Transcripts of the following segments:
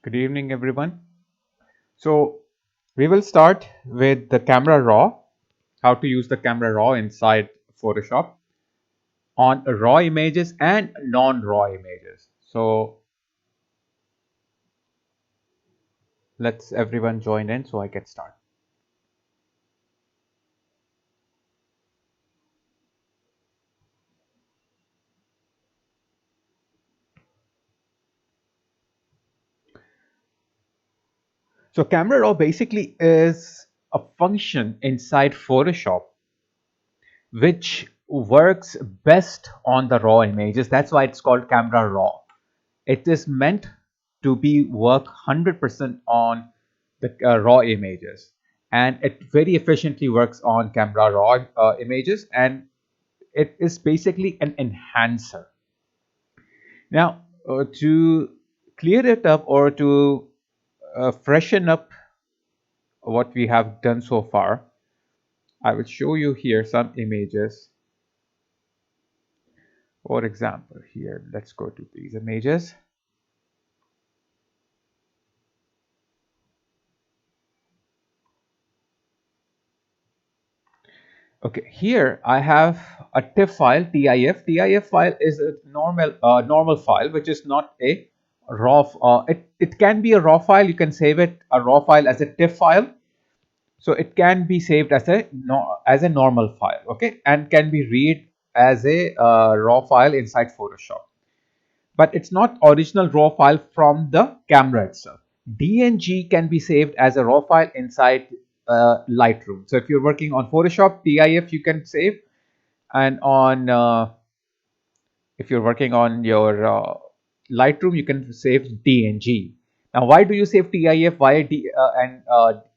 Good evening, everyone. So we will start with the camera raw, how to use the camera raw inside Photoshop on raw images and non-raw images. So let's everyone join in so I can start. So camera raw basically is a function inside Photoshop which works best on the raw images. That's why it's called camera raw. It is meant to be work 100% on the raw images, and it very efficiently works on camera raw images, and it is basically an enhancer. Now to clear it up or to freshen up what we have done so far, I will show you here some images. For example, here let's go to these images. Okay, here I have a TIFF file, TIFF. TIFF file is a normal file, which is not a raw. It can be a raw file. You can save it a raw file as a TIFF file, so it can be saved as a normal file. Okay, and can be read as a raw file inside Photoshop. But it's not original raw file from the camera itself. DNG can be saved as a raw file inside Lightroom. So if you're working on Photoshop, TIFF you can save, and on if you're working on your Lightroom, you can save DNG. Now, why do you save TIFF via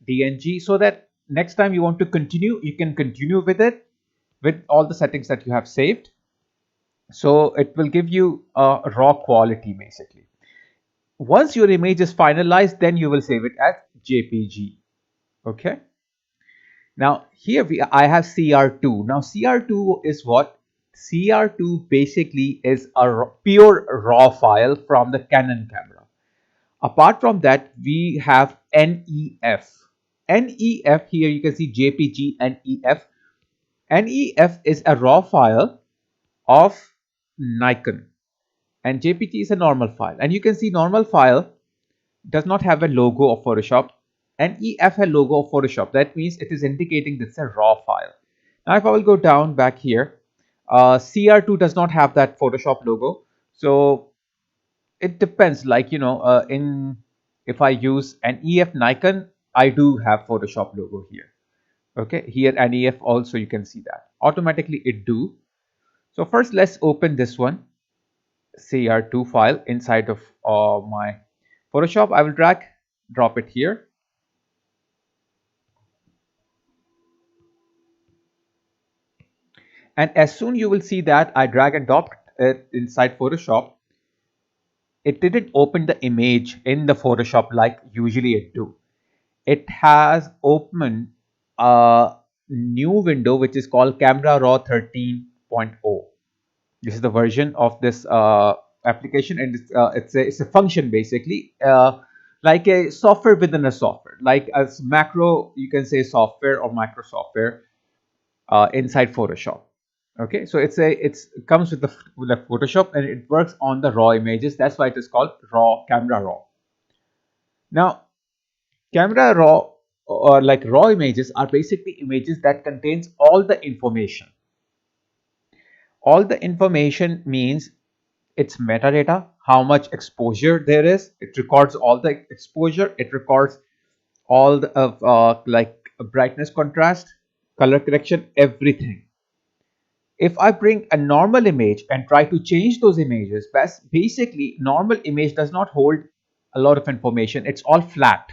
DNG? So that next time you want to continue, you can continue with it with all the settings that you have saved. So it will give you a raw quality basically. Once your image is finalized, then you will save it as JPG. Okay. Now here I have CR2. Now CR2 is what? CR2 basically is a pure raw file from the Canon camera. Apart from that, we have NEF. NEF, here you can see JPG NEF. NEF is a raw file of Nikon, and JPG is a normal file. And you can see normal file does not have a logo of Photoshop. NEF a logo of Photoshop. That means it is indicating this is a raw file. Now if I will go down back here, CR2 does not have that Photoshop logo. So it depends, like, if I use an EF Nikon, I do have Photoshop logo here. Okay, here NEF also you can see that. Automatically it do. So first let's open this one, CR2 file inside of my Photoshop. I will drop it here. And as soon you will see that I drag and drop it inside Photoshop, it didn't open the image in the Photoshop like usually it do. It has opened a new window which is called Camera Raw 13.0. This is the version of this application, and it's a function basically, like a software within a software, like as macro, you can say software or micro software inside Photoshop. Okay, so it comes with the Photoshop, and it works on the raw images. That's why it is called camera raw. Now camera raw, or like raw images, are basically images that contains all the information. All the information means its metadata, how much exposure there is. It records all the exposure. It records all the like brightness, contrast, color correction, everything. If I bring a normal image and try to change those images, basically normal image does not hold a lot of information. It's all flat.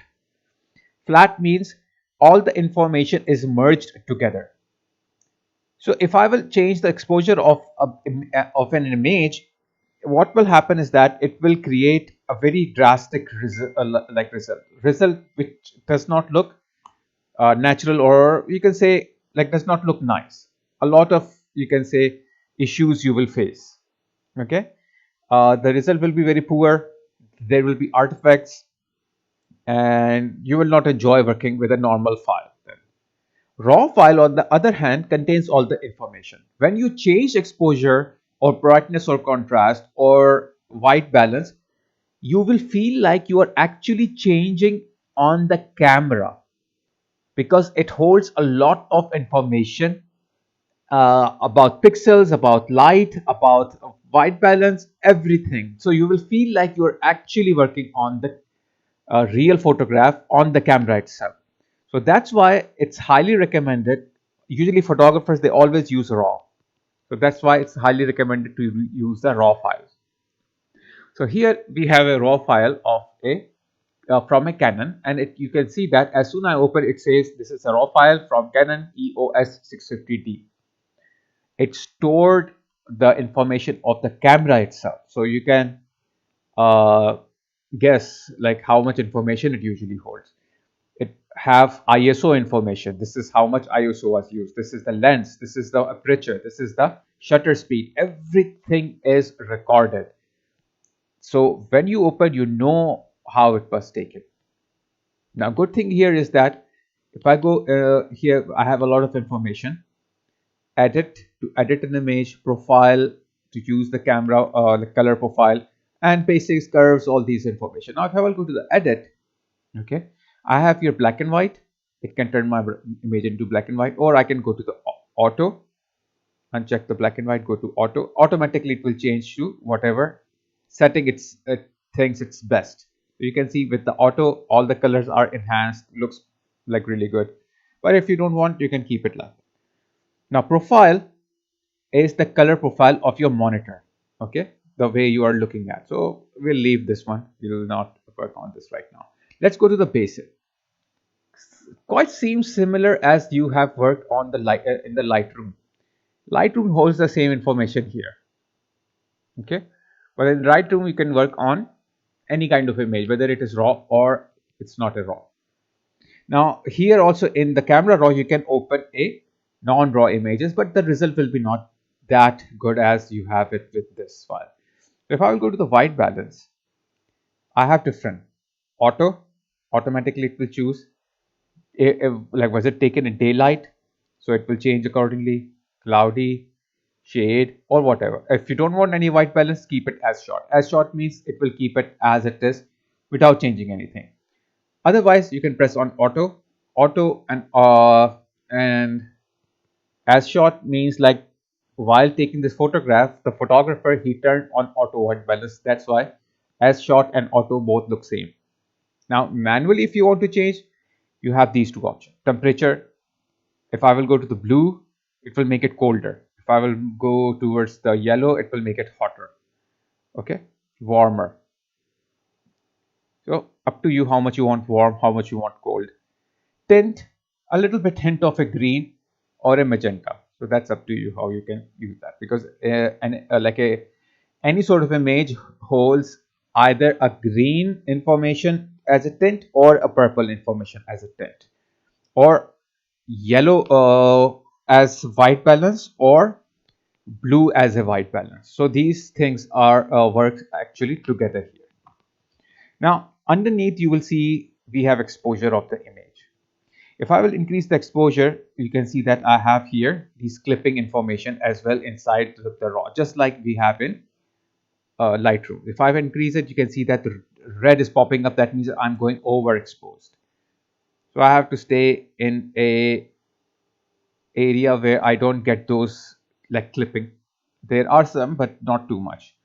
Flat means all the information is merged together. So if I will change the exposure of an image, what will happen is that it will create a very drastic result which does not look natural, or you can say like does not look nice. A lot of, you can say, issues you will face. Okay, the result will be very poor. There will be artifacts. and you will not enjoy working with a normal file then. Raw file, on the other hand, contains all the information. When you change exposure or brightness or contrast or white balance, you will feel like you are actually changing on the camera, because it holds a lot of information about pixels, about light, about white balance, everything. So you will feel like you're actually working on the real photograph on the camera itself. So that's why it's highly recommended. Usually photographers, they always use raw. So that's why it's highly recommended to use the raw files. So here we have a raw file of a from a Canon, and you can see that as soon as I open it, says this is a raw file from Canon EOS 650D. It stored the information of the camera itself, so you can uh, guess like how much information it usually holds. It have ISO information. This is how much ISO was used. This is the lens. This is the aperture. This is the shutter speed. Everything is recorded. So when you open, you know how it was taken. Now, good thing here is that if I go here, I have a lot of information. Edit, to edit an image, profile, to use the camera, the color profile, and basics, curves, all these information. Now, if I will go to the edit, okay, I have here black and white. It can turn my image into black and white, or I can go to the auto, uncheck the black and white, go to auto. Automatically, it will change to whatever setting it thinks it's best. So you can see with the auto, all the colors are enhanced, looks like really good. But if you don't want, you can keep it like that. Now, profile is the color profile of your monitor, okay, the way you are looking at. So we'll leave this one. We will not work on this right now. Let's go to the basic. Quite seems similar as you have worked on the light in the Lightroom. Lightroom holds the same information here, okay, but in Lightroom you can work on any kind of image, whether it is raw or it's not a raw. Now here also in the camera raw, you can open a non-raw images, but the result will be not that good as you have it with this file. If I will go to the white balance, I have different auto. Automatically it will choose like was it taken in daylight, so it will change accordingly, cloudy, shade, or whatever. If you don't want any white balance, keep it as short. As short means it will keep it as it is without changing anything. Otherwise you can press on auto, and as short means like while taking this photograph, the photographer, he turned on auto white balance. That's why as short and auto both look same. Now manually, if you want to change, you have these two options. Temperature, if I will go to the blue, it will make it colder. If I will go towards the yellow, it will make it hotter, okay, warmer. So up to you how much you want warm, how much you want cold. Tint, a little bit hint of a green or a magenta. So that's up to you how you can use that, because any sort of image holds either a green information as a tint or a purple information as a tint, or yellow as white balance, or blue as a white balance. So these things are work actually together here. Now underneath you will see we have exposure of the image. If I will increase the exposure, you can see that I have here these clipping information as well inside the raw, just like we have in Lightroom. If I increase it, you can see that the red is popping up. That means I'm going overexposed. So I have to stay in a area where I don't get those like clipping. There are some, but not too much.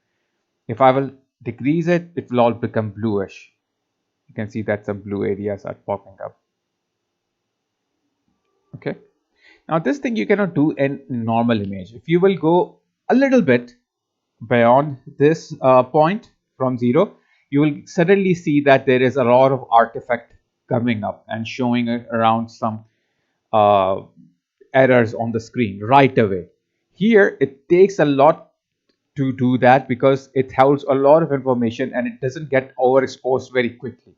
If I will decrease it, it will all become bluish. You can see that some blue areas are popping up. Okay. Now this thing you cannot do in normal image. If you will go a little bit beyond this point from 0, you will suddenly see that there is a lot of artifact coming up and showing around some uh, errors on the screen right away. Here it takes a lot to do that because it holds a lot of information and it doesn't get overexposed very quickly.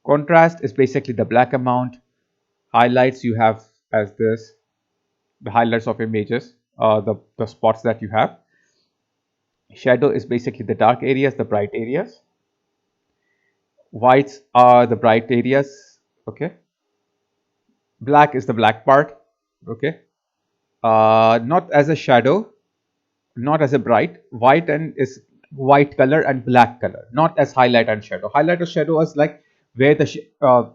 Contrast is basically the black amount. Highlights you have as this, the highlights of images, the spots that you have. Shadow is basically the dark areas, the bright areas. whites are the bright areas. Okay, black is the black part. Okay, not as a shadow, not as a bright. White and is white color and black color, not as highlight and shadow. Highlight or shadow is like where the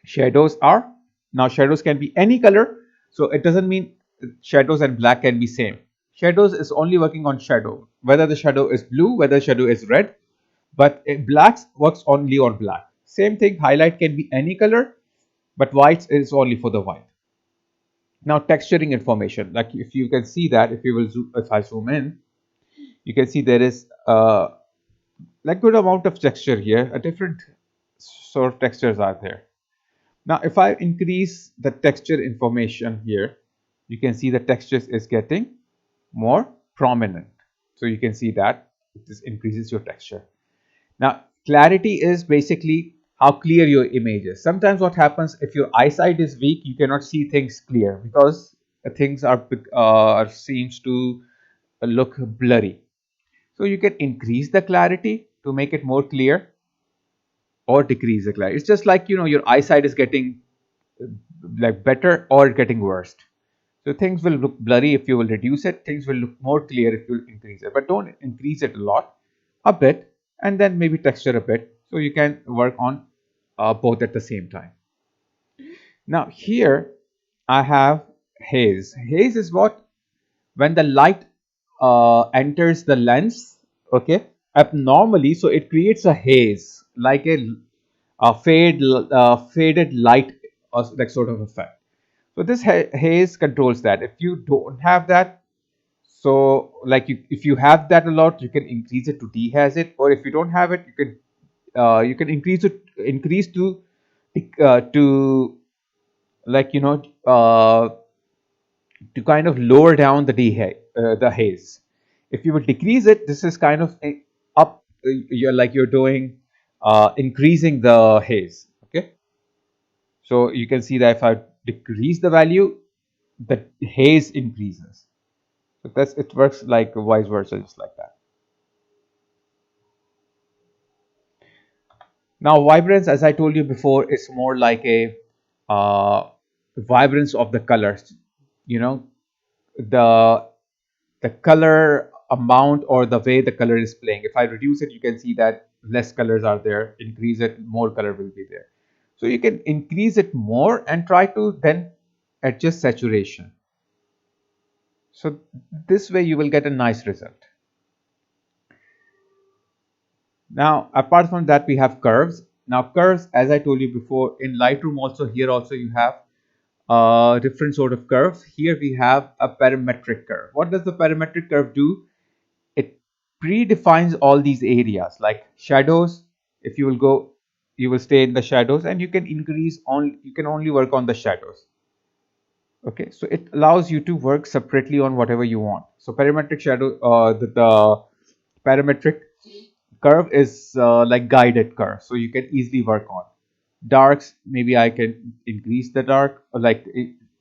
shadows are. Now shadows can be any color, so it doesn't mean shadows and black can be same. Shadows is only working on shadow, whether the shadow is blue, whether shadow is red, but blacks works only on black. Same thing, highlight can be any color, but whites is only for the white. Now texturing information, like if you can see that, if I zoom in, you can see there is like good amount of texture here. A different sort of textures are there. Now, if I increase the texture information here, you can see the textures is getting more prominent. So you can see that this increases your texture. Now, clarity is basically how clear your image is. Sometimes what happens if your eyesight is weak, you cannot see things clear because things are seems to look blurry. So you can increase the clarity to make it more clear or decrease the clarity. It's just like, your eyesight is getting like better or getting worse. So things will look blurry if you will reduce it. Things will look more clear if you increase it. But don't increase it a lot, a bit, and then maybe texture a bit. So you can work on both at the same time. Now here I have haze. Haze is what? When the light enters the lens, okay, abnormally, so it creates a haze, like a faded light, like sort of effect. So this haze controls that. If you don't have that, so like if you have that a lot, you can increase it to dehaze it, or if you don't have it, you can increase to like to kind of lower down the haze. If you will decrease it, this is kind of up. You're doing increasing the haze. Okay, so you can see that if I decrease the value, the haze increases. So it works like vice versa, just like that. Now vibrance, as I told you before, is more like a vibrance of the colors. You know, the the color amount or the way the color is playing. If I reduce it, you can see that less colors are there. Increase it, more color will be there. So you can increase it more and try to then adjust saturation. So this way you will get a nice result. Now, apart from that, we have curves. Now, curves, as I told you before, in Lightroom also, here also you have different sort of curves. Here we have a parametric curve. What does the parametric curve do? It predefines all these areas like shadows. If you will go, you will stay in the shadows, and you can you can only work on the shadows. Okay, so it allows you to work separately on whatever you want. So parametric shadow, the parametric curve is like guided curve, so you can easily work on darks. Maybe I can increase the dark, or like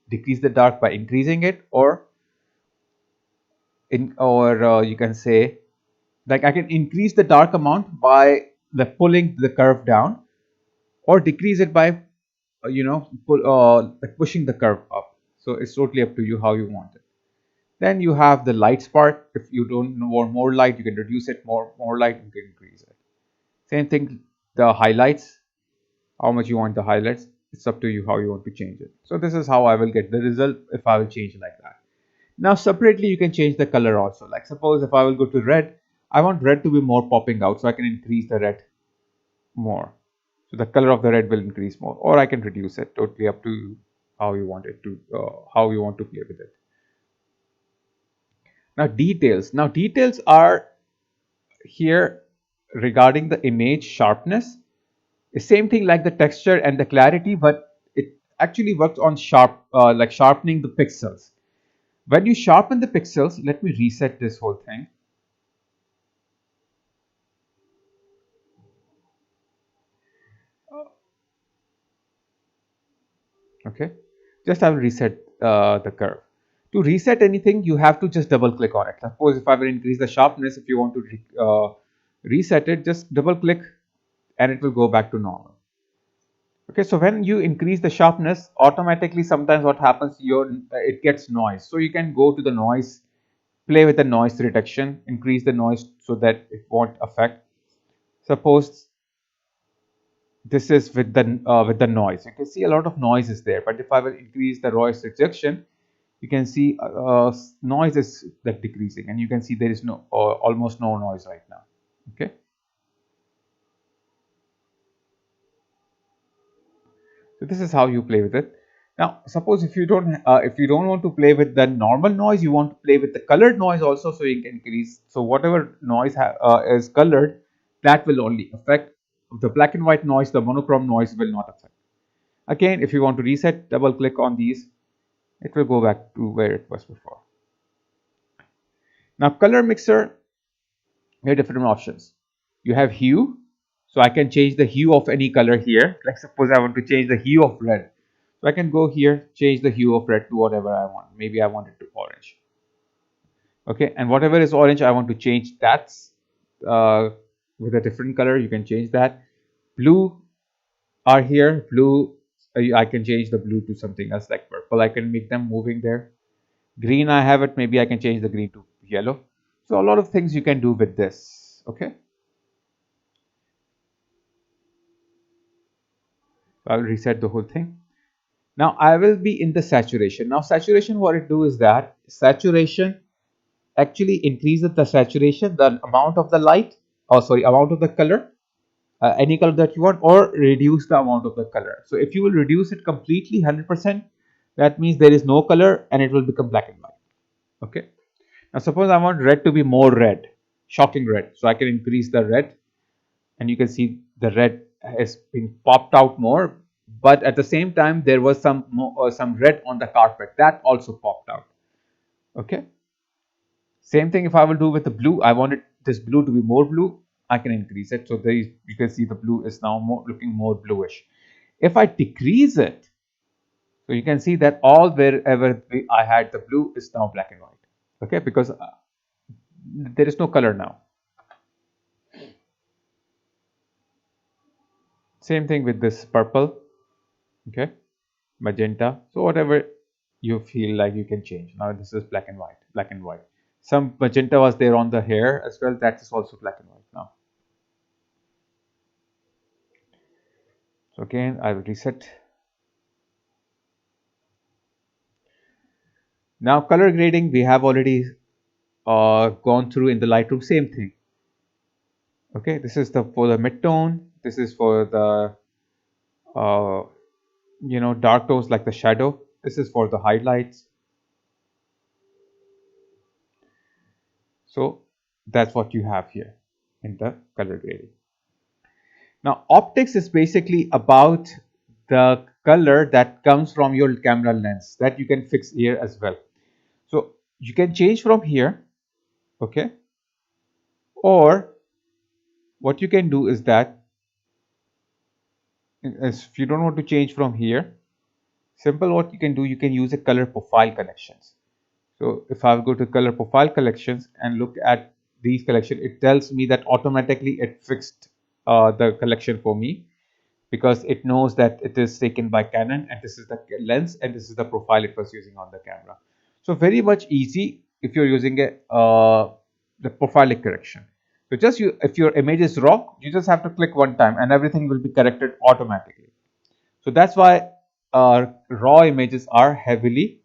decrease the dark by increasing it, or you can say like I can increase the dark amount by pulling the curve down, or decrease it by like pushing the curve up. So it's totally up to you how you want it. Then you have the lights part. If you don't want more light, you can reduce it. More light, you can increase it. Same thing, the highlights, how much you want the highlights, it's up to you how you want to change it. So this is how I will get the result if I will change like that. Now separately you can change the color also. Like suppose if I will go to red, I want red to be more popping out, so I can increase the red more. So the color of the red will increase more, or I can reduce it. Totally up to you how you want it to how you want to play with it. Now details. Now details are here regarding the image sharpness. The same thing like the texture and the clarity, but it actually works on like sharpening the pixels. When you sharpen the pixels, let me reset this whole thing. Okay, just I will reset the curve. To reset anything, you have to just double click on it. Suppose if I will increase the sharpness, if you want to reset it, just double click and it will go back to normal. Okay, so when you increase the sharpness, automatically sometimes what happens, it gets noise. So you can go to the noise, play with the noise reduction, increase the noise so that it won't affect. Suppose this is with the noise. You can see a lot of noise is there, but if I will increase the noise reduction, you can see noise is that decreasing, and you can see there is no almost no noise right now. Okay. So this is how you play with it. Now, suppose if you don't want to play with the normal noise, you want to play with the colored noise also, so you can increase. So whatever noise is colored, that will only affect. The black and white noise, the monochrome noise will not affect. Again, if you want to reset, double click on these, it will go back to where it was before. Now, color mixer, you have different options. You have hue, so I can change the hue of any color here. Like suppose I want to change the hue of red. So I can go here, change the hue of red to whatever I want. Maybe I want it to orange. Okay, and whatever is orange, I want to change that with a different color. You can change that. Blue are here. Blue, I can change the blue to something else like purple. I can make them moving there. Green, I have it. Maybe I can change the green to yellow. So a lot of things you can do with this. Okay. I will reset the whole thing. Now I will be in the saturation. Now saturation, what it do is that saturation actually increases the saturation, the amount of the light, or sorry, amount of the color, any color that you want, or reduce the amount of the color. So if you will reduce it completely 100%, that means there is no color and it will become black and white. Okay. Now suppose I want red to be more red, shocking red. So I can increase the red, and you can see the red has been popped out more, but at the same time there was some red on the carpet that also popped out. Okay, same thing if I will do with the blue. I wanted this blue to be more blue, I can increase it. So there is, you can see the blue is now looking more bluish. If I decrease it, so you can see that all wherever I had the blue is now black and white. Okay, because there is no color now. Same thing with this purple. Okay, magenta. So whatever you feel like, you can change. Now this is black and white, black and white. Some magenta was there on the hair as well. That is also black and white now. So again, I will reset. Now color grading, we have already gone through in the Lightroom. Same thing. Okay, this is for the mid-tone. This is for the dark tones like the shadow. This is for the highlights. So that's what you have here in the color grading. Now optics is basically about the color that comes from your camera lens, that you can fix here as well. So you can change from here. Okay, or what you can do is that if you don't want to change from here, simple, what you can do, you can use a color profile collections. So if I go to color profile collections and look at these collection, it tells me that automatically it fixed the collection for me, because it knows that it is taken by Canon and this is the lens and this is the profile it was using on the camera. So very much easy if you're using the profile correction. So just if your image is raw, you just have to click one time and everything will be corrected automatically. So that's why raw images are heavily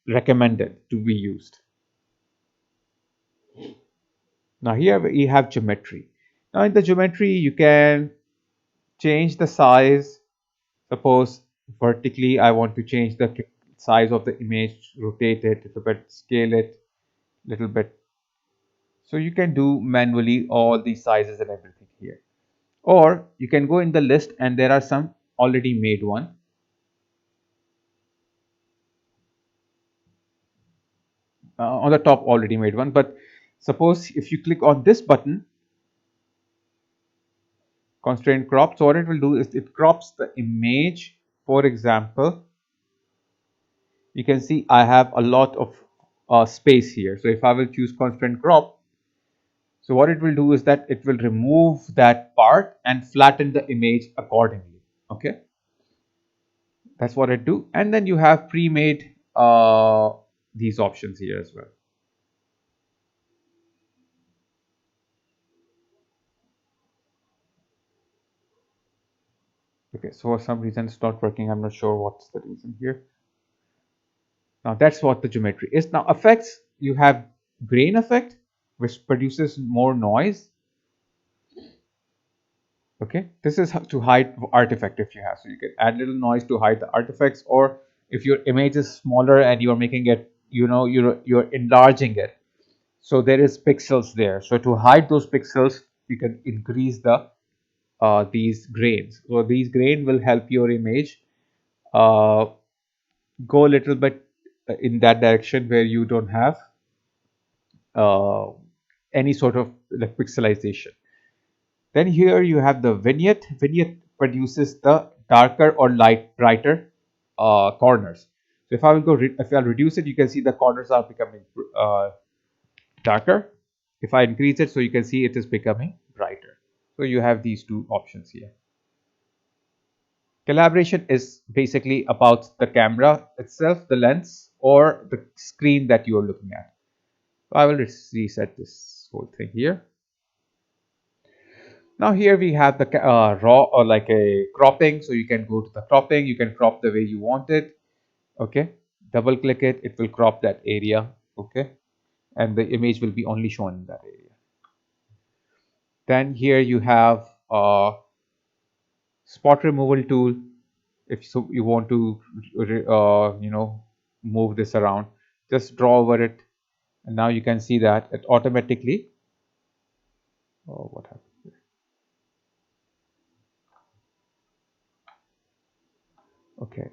recommended to be used. Now here we have geometry. Now in the geometry, you can change the size. Suppose vertically I want to change the size of the image, rotate it a little bit, scale it a little bit. So you can do manually all these sizes and everything here. Or you can go in the list and there are some already made one. On the top already made one, but suppose if you click on this button, constraint crop, so what it will do is it crops the image. For example, you can see I have a lot of space here. So if I will choose constraint crop, So what it will do is that it will remove that part and flatten the image accordingly. Okay, that's what it do. And then you have pre-made these options here as well. Okay, so for some reason it's not working. I'm not sure what's the reason here. Now that's what the geometry is. Now effects, you have grain effect, which produces more noise. Okay, this is to hide artifact if you have. So you can add little noise to hide the artifacts, or if your image is smaller and you're making it, you're enlarging it. So there is pixels there. So to hide those pixels, you can increase the these grains. So these grain will help your image uh, go a little bit in that direction where you don't have uh, any sort of like pixelization. Then here you have the vignette. Vignette produces the darker or brighter corners. So if I will if I reduce it, you can see the corners are becoming darker. If I increase it, so you can see it is becoming brighter. So you have these two options here. Collaboration is basically about the camera itself, the lens, or the screen that you are looking at. So I will reset this whole thing here. Now here we have the raw or like a cropping. So you can go to the cropping, you can crop the way you want it. Okay, double click it, it will crop that area. Okay, and the image will be only shown in that area. Then here you have spot removal tool. If so you want to move this around, just draw over it, and now you can see that it automatically, oh, what happened here? Okay,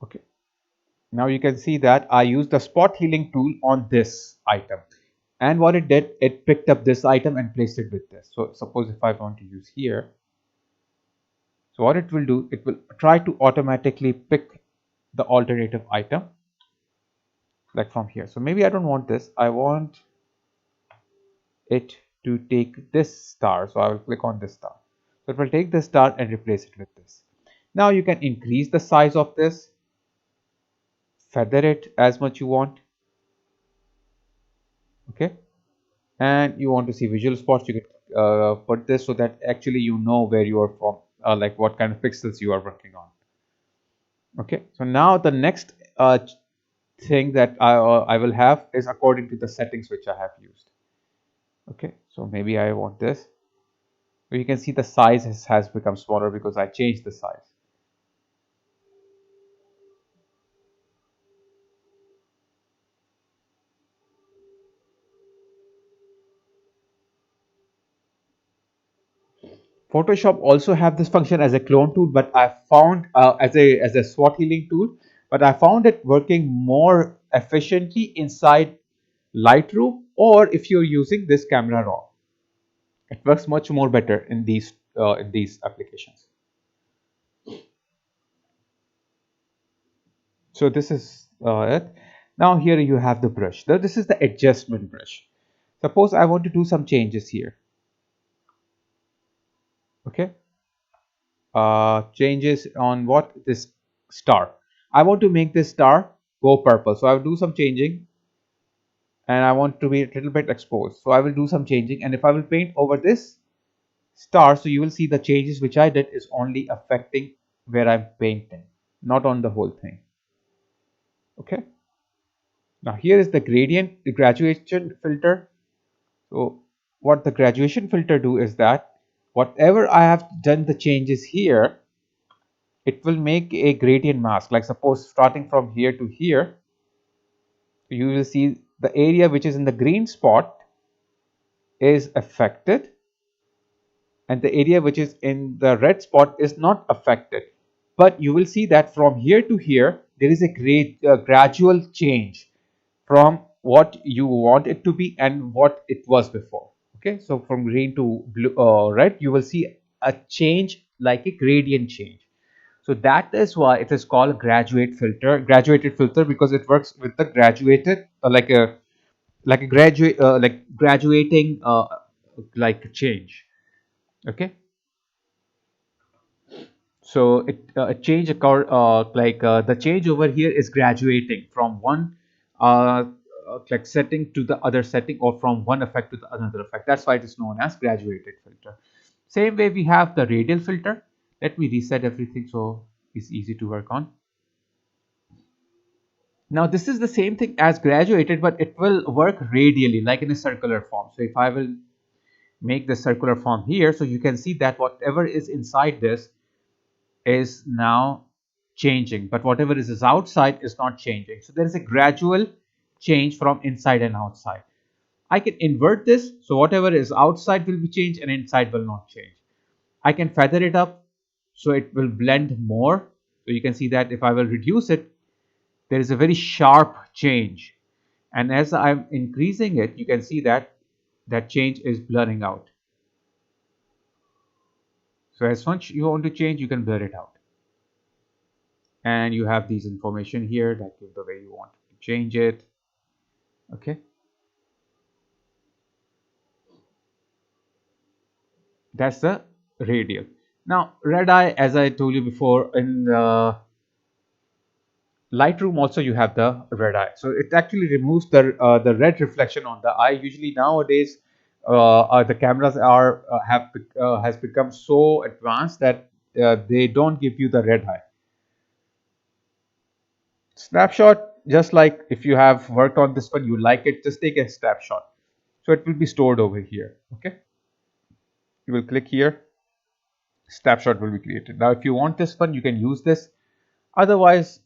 okay, now you can see that I used the spot healing tool on this item, and what it did, it picked up this item and placed it with this. So suppose if I want to use here, so what it will do, it will try to automatically pick the alternative item like from here. So maybe I don't want this, I want it to take this star. So I will click on this star. So it will take this star and replace it with this. Now you can increase the size of this, feather it as much you want. Okay, and you want to see visual spots, you can put this so that actually you know where you are from, like what kind of pixels you are working on. Okay, so now the next thing that I will have is according to the settings which I have used. Okay, so maybe I want this. So you can see the size has become smaller because I changed the size. Photoshop also have this function as a clone tool, but I found as a SWOT healing tool, but I found it working more efficiently inside Lightroom, or if you're using this camera raw, it works much more better in these applications. So this is it. Now here you have the brush. Now this is the adjustment brush. Suppose I want to do some changes here. Okay, changes on what, this star. I want to make this star go purple, so I will do some changing, and I want to be a little bit exposed, so I will do some changing, and if I will paint over this star, so you will see the changes which I did is only affecting where I'm painting, not on the whole thing. Okay, now here is the gradient, the graduation filter. So what the graduation filter do is that whatever I have done the changes here, it will make a gradient mask. Like suppose starting from here to here, you will see the area which is in the green spot is affected, and the area which is in the red spot is not affected. But you will see that from here to here, there is a great gradual change from what you want it to be and what it was before. Okay, so from green to blue, red, you will see a change like a gradient change. So that is why it is called graduated filter, because it works with the graduated, like a graduate, like graduating, like change. Okay, so a change occur, the change over here is graduating from one like setting to the other setting, or from one effect to the another effect. That's why it is known as graduated filter. Same way we have the radial filter. Let me reset everything so it's easy to work on. Now this is the same thing as graduated, but it will work radially, like in a circular form. So if I will make the circular form here, so you can see that whatever is inside this is now changing, but whatever is outside is not changing. So there is a gradual change from inside and outside. I can invert this, so whatever is outside will be changed and inside will not change. I can feather it up so it will blend more. So you can see that if I will reduce it, there is a very sharp change, and as I'm increasing it, you can see that that change is blurring out. So as much you want to change, you can blur it out, and you have these information here that the way you want to change it. Okay, that's the radial. Now red eye, as I told you before, in the Lightroom also you have the red eye, so it actually removes the red reflection on the eye. Usually nowadays the cameras are has become so advanced that they don't give you the red eye. Snapshot, just like if you have worked on this one, you like it, just take a snapshot, so it will be stored over here. Okay, you will click here, snapshot will be created. Now if you want this one, you can use this. Otherwise,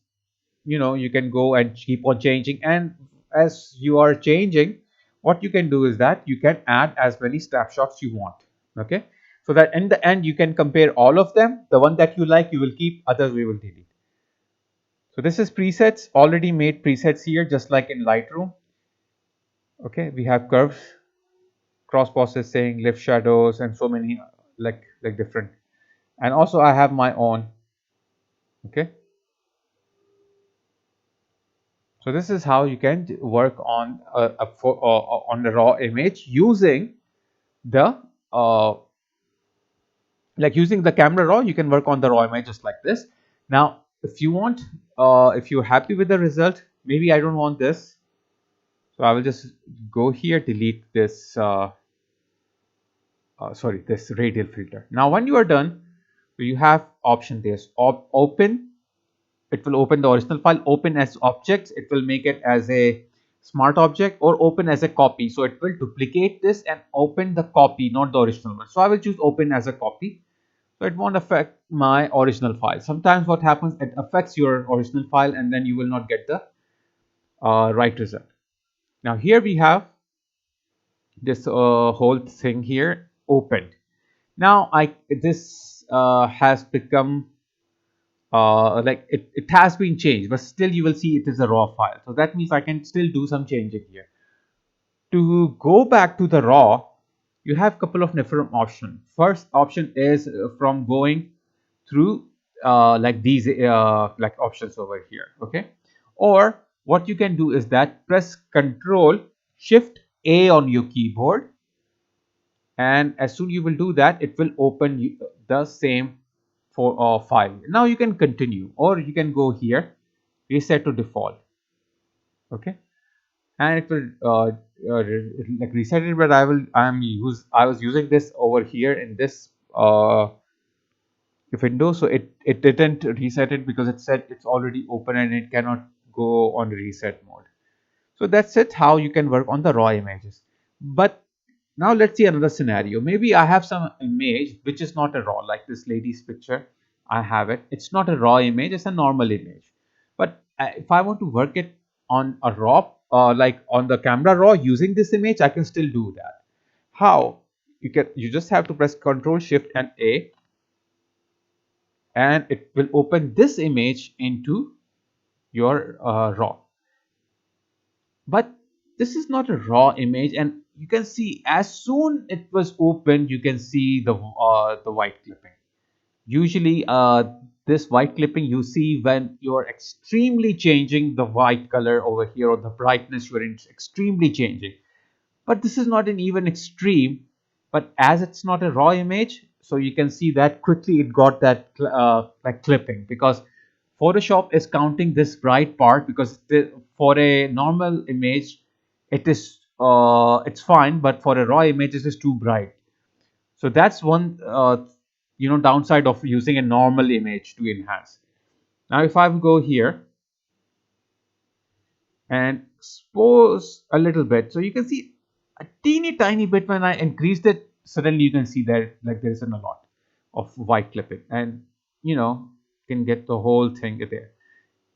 you can go and keep on changing, and as you are changing, what you can do is that you can add as many snapshots you want. Okay, so that in the end you can compare all of them. The one that you like you will keep, others we will delete. So this is presets, already made presets here, just like in Lightroom. Okay, we have curves, cross processing, lift shadows, and so many like different, and also I have my own. Okay, so this is how you can work on on the raw image using the using the camera raw. You can work on the raw image just like this. Now if you want, if you're happy with the result, maybe I don't want this, so I will just go here, delete this sorry, this radial filter. Now when you are done, you have option there, open. It will open the original file. Open as objects, it will make it as a smart object, or open as a copy, so it will duplicate this and open the copy, not the original one. So I will choose open as a copy, so it won't affect my original file. Sometimes what happens, it affects your original file and then you will not get the right result. Now here we have this whole thing here opened. Now this has become it has been changed, but still you will see it is a raw file. So that means I can still do some changing here. To go back to the raw, you have a couple of different options. First option is from going through like these like options over here. Okay, or what you can do is that press Control Shift A on your keyboard, and as soon you will do that, it will open the same for file. Now you can continue, or you can go here, reset to default. Okay, and it will like reset it, but I was using this over here in this window, so it didn't reset it because it said it's already open and it cannot go on reset mode. So that's it, how you can work on the raw images. But now let's see another scenario. Maybe I have some image which is not a raw, like this lady's picture. I have it, it's not a raw image, it's a normal image. But if I want to work it on a raw, like on the camera raw using this image, I can still do that. How? You just have to press Ctrl Shift and A, and it will open this image into your raw. But this is not a raw image, and you can see as soon it was opened, you can see the white clipping. Usually, this white clipping you see when you're extremely changing the white color over here, or the brightness you're extremely changing. But this is not an even extreme, but as it's not a raw image, so you can see that quickly it got that like clipping, because Photoshop is counting this bright part, because for a normal image it is it's fine, but for a raw image this is too bright. So that's one downside of using a normal image to enhance. Now if I will go here and expose a little bit, so you can see a teeny tiny bit. When I increased it, suddenly you can see that like there isn't a lot of white clipping, and can get the whole thing there.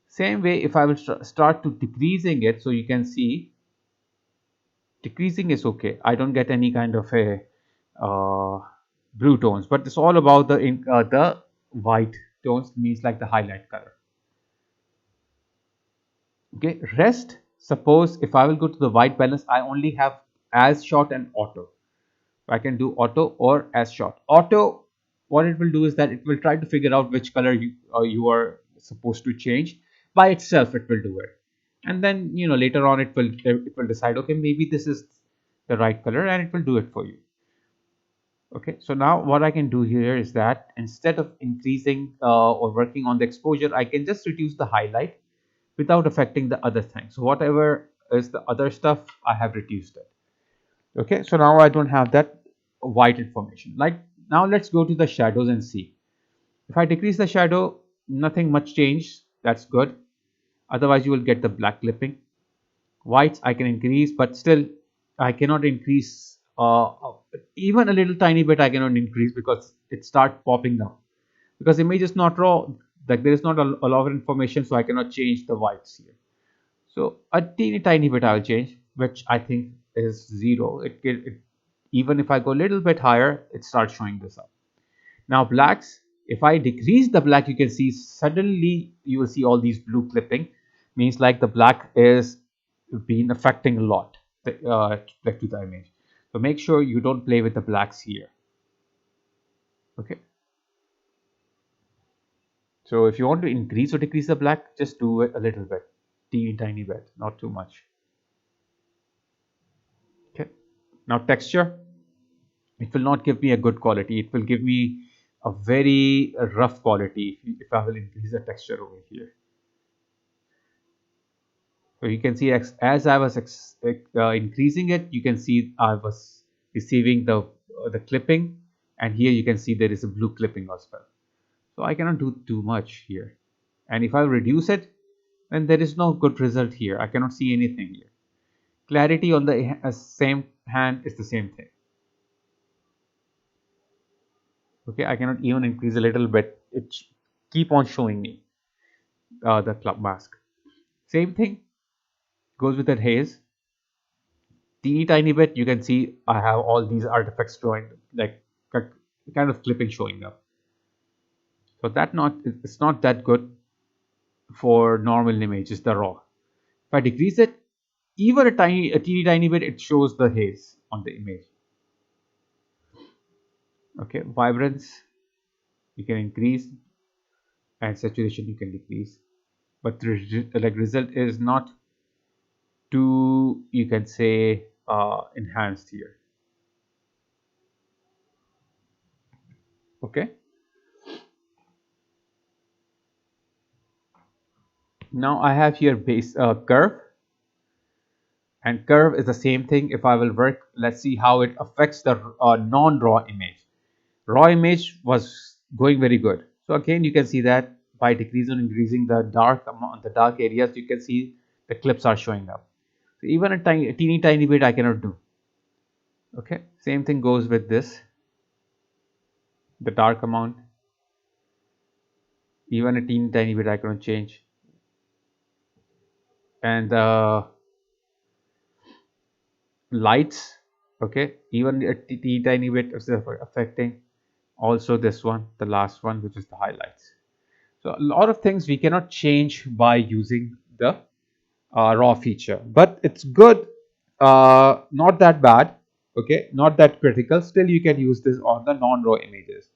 Same way, if I will start to decreasing it, so you can see decreasing is okay. I don't get any kind of a uh, blue tones, but it's all about the white tones, means like the highlight color. Okay, rest, suppose if I will go to the white balance, I only have as shot and auto. I can do auto or as shot. Auto, what it will do is that it will try to figure out which color you are supposed to change. By itself it will do it, and then later on it will decide, okay, maybe this is the right color, and it will do it for you. Okay, so now what I can do here is that instead of increasing or working on the exposure, I can just reduce the highlight without affecting the other thing. So whatever is the other stuff, I have reduced it. Okay, so now I don't have that white information. Like, now let's go to the shadows and see. If I decrease the shadow, nothing much changed. That's good. Otherwise you will get the black clipping. Whites I can increase, but still I cannot increase even a little tiny bit. I cannot increase because it starts popping down, because image is not raw, like there is not a lot of information, so I cannot change the whites here. So a teeny tiny bit I'll change, which I think is 0. Even if I go a little bit higher, it starts showing this up. Now blacks, if I decrease the black, you can see suddenly you will see all these blue clipping, means like the black is been affecting a lot like to the image. So make sure you don't play with the blacks here. Okay. So if you want to increase or decrease the black, just do it a little bit, teeny tiny bit, not too much. Okay. Now texture, it will not give me a good quality. It will give me a very rough quality if I will increase the texture over here. So you can see as I was increasing it, you can see I was receiving the clipping, and here you can see there is a blue clipping as well. So I cannot do too much here. And if I reduce it, then there is no good result here. I cannot see anything here. Clarity on the same hand is the same thing. Okay, I cannot even increase a little bit. It keep on showing me the club mask. Same thing goes with that haze. Teeny tiny bit, you can see I have all these artifacts showing, like kind of clipping showing up. So it's not that good for normal images, the raw. If I decrease it even a teeny tiny bit, it shows the haze on the image. Okay, vibrance you can increase, and saturation you can decrease, but the like result is not too, you can say, enhanced here. Okay, now I have here base curve, and curve is the same thing. If I will work, let's see how it affects the non-raw image. Raw image was going very good, so again you can see that by decreasing and increasing the dark amount, the dark areas, you can see the clips are showing up. So even a teeny tiny bit I cannot do. Okay, same thing goes with this, the dark amount, even a teeny tiny bit I cannot change. And lights, okay, even a teeny tiny bit is affecting. Also this one, the last one, which is the highlights. So a lot of things we cannot change by using the raw feature, but it's good, not that bad, okay, not that critical. Still you can use this on the non-raw images,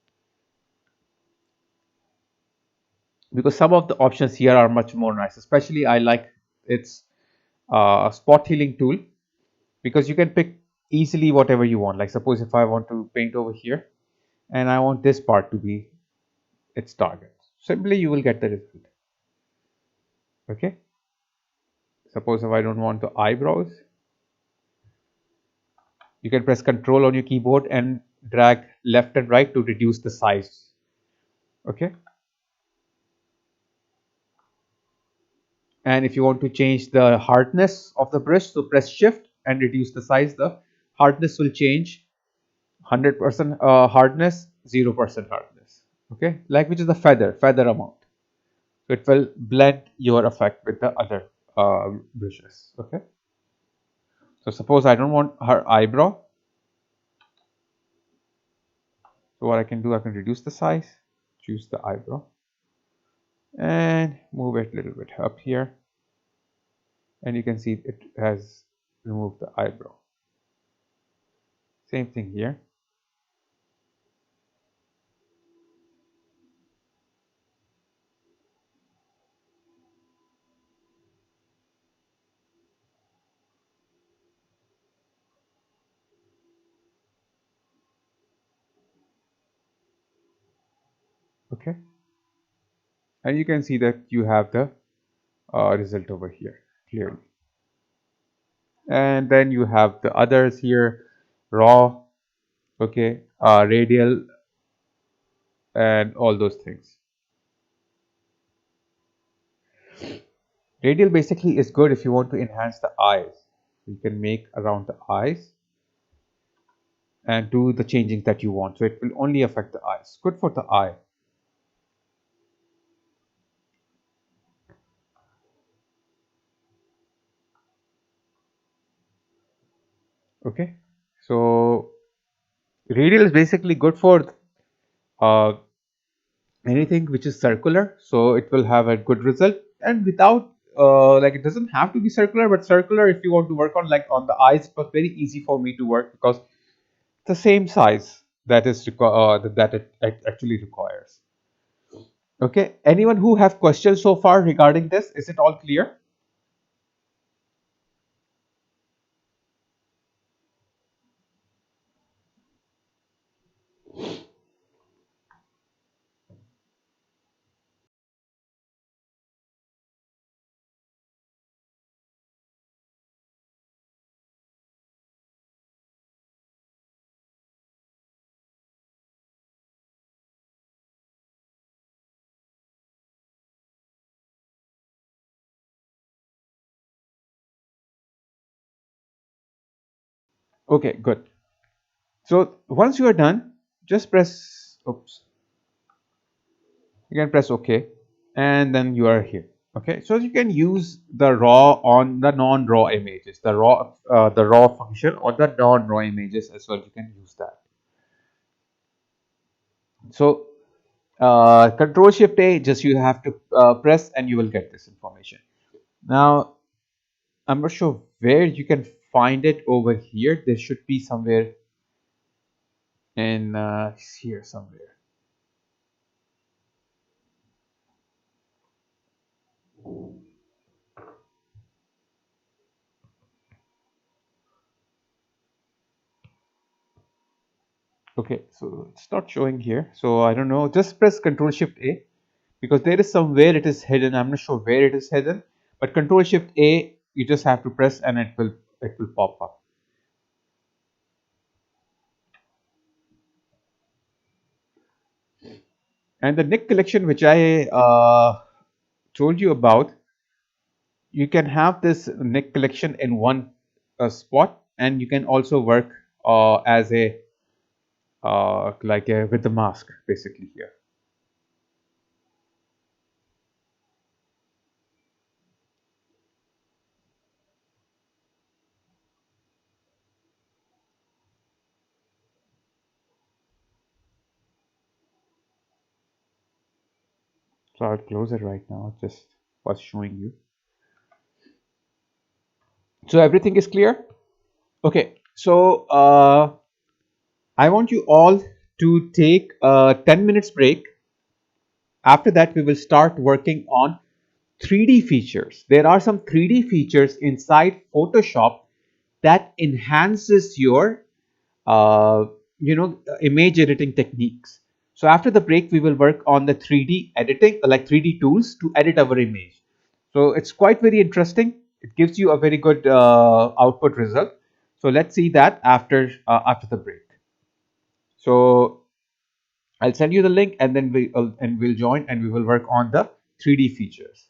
because some of the options here are much more nice. Especially I like its spot healing tool, because you can pick easily whatever you want. Like suppose if I want to paint over here and I want this part to be its target, simply you will get the result. Okay, suppose if I don't want the eyebrows, you can press Control on your keyboard and drag left and right to reduce the size. Okay, and if you want to change the hardness of the brush, so press Shift and reduce the size. The hardness will change 100% hardness, 0% hardness. Okay, like which is the feather amount. So it will blend your effect with the other brushes. Okay, so suppose I don't want her eyebrow. So what I can do, I can reduce the size, choose the eyebrow, and move it a little bit up here, and you can see it has removed the eyebrow. Same thing here. Okay, and you can see that you have the result over here clearly. And then you have the others here, raw, okay, radial, and all those things. Radial basically is good if you want to enhance the eyes. You can make around the eyes and do the changing that you want. So it will only affect the eyes. Good for the eye. Okay. So radial is basically good for uh, anything which is circular. So it will have a good result, and without like it doesn't have to be circular, but circular if you want to work on, like on the eyes, it was very easy for me to work because the same size that is that it actually requires. Okay, anyone who have questions so far regarding this? Is it all clear? Okay, good. So once you are done, just press, oops, you can press OK, and then you are here. Okay, so you can use the raw on the non-raw images, the raw function on the non-raw images as well. You can use that. So Control Shift A, just you have to press, and you will get this information. Now I'm not sure where you can find it over here. There should be somewhere in here somewhere. Okay, so it's not showing here. So I don't know. Just press Control Shift A, because there is somewhere it is hidden. I'm not sure where it is hidden, but Control Shift A, you just have to press and it will pop up. And the Nick collection, which I told you about, you can have this Nick collection in one spot, and you can also work as a like a with the mask basically here. So I'll close it right now, just was showing you. So everything is clear? Okay, so I want you all to take a 10 minutes break. After that, we will start working on 3D features. There are some 3D features inside Photoshop that enhances your image editing techniques. So after the break, we will work on the 3D editing, like 3D tools to edit our image. So it's quite very interesting. It gives you a very good output result. So let's see that after the break. So I'll send you the link, and then we'll join and we will work on the 3D features.